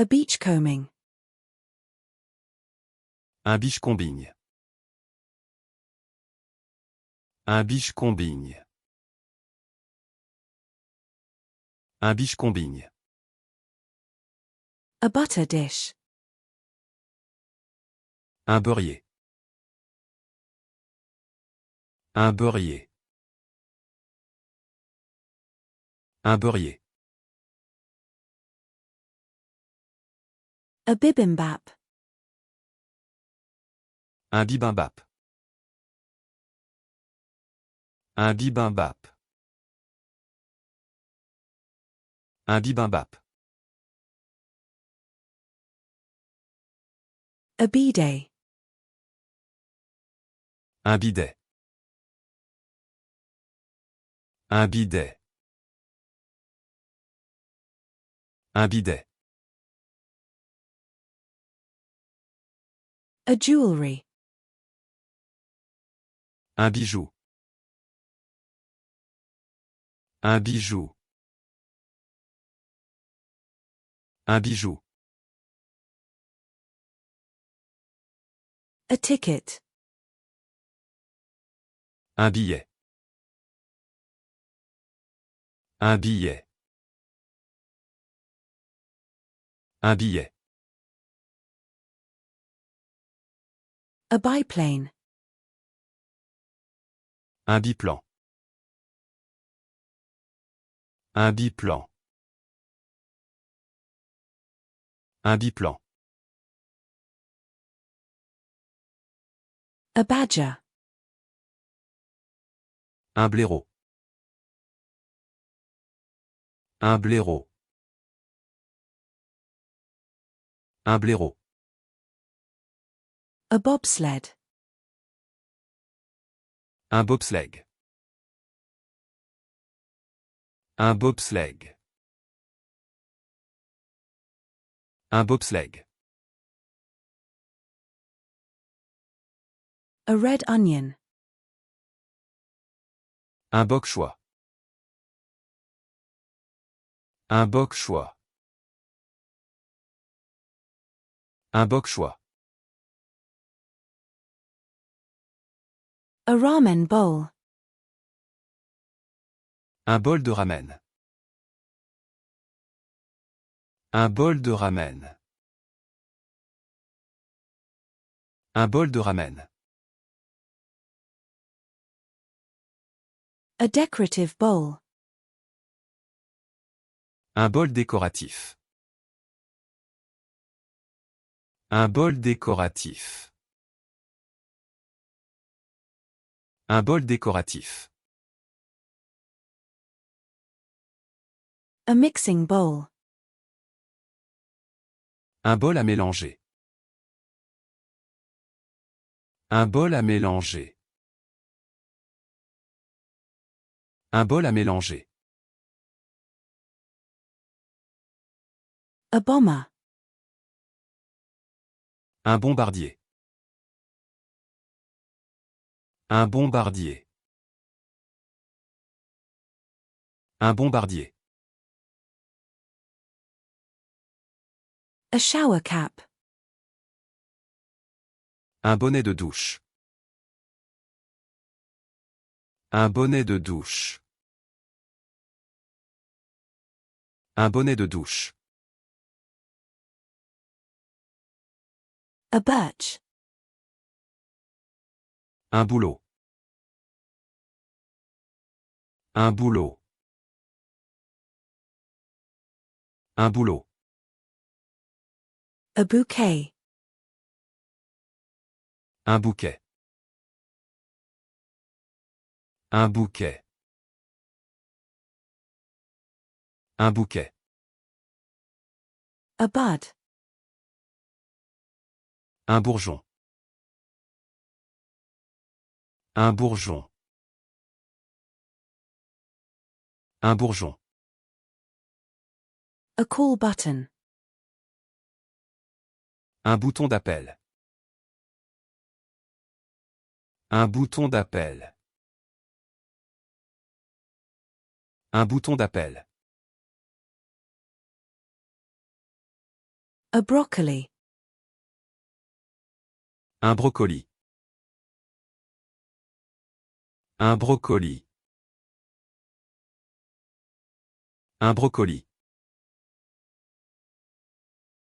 A beachcombing. Un biche-combigne. Un biche-combigne. Un biche-combigne. A butter dish. Un beurrier. Un beurrier. Un beurrier. A bibimbap. Un bibimbap. Un bibimbap. Un bibimbap. A bidet. Un bidet. Un bidet. Un bidet. A jewelry. Un bijou. Un bijou. Un bijou. A ticket. Un billet. Un billet. Un billet. A biplane. Un biplan. Un biplan. Un biplan. A badger. Un blaireau. Un blaireau. Un blaireau. A bobsled. Un bobsleigh. Un bobsleigh. Un bobsleigh. A red onion. Un bok-chois. Un bok-chois. Un bok-chois. A ramen bowl. Un bol de ramen. Un bol de ramen. Un bol de ramen. A decorative bowl. Un bol décoratif. Un bol décoratif. Un bol décoratif. A mixing bowl. Un bol à mélanger. Un bol à mélanger. Un bol à mélanger. A bomber. Un bombardier. Un bombardier. Un bombardier. A shower cap. Un bonnet de douche. Un bonnet de douche. Un bonnet de douche. A birch. Un boulot. Un boulot. Un boulot. A bouquet. Un bouquet. Un bouquet. Un bouquet. A bud. Un bourgeon. Un bourgeon. Un bourgeon. A call button. Un bouton d'appel. Un bouton d'appel. Un bouton d'appel. A broccoli. Un brocoli. Un brocoli. Un brocoli.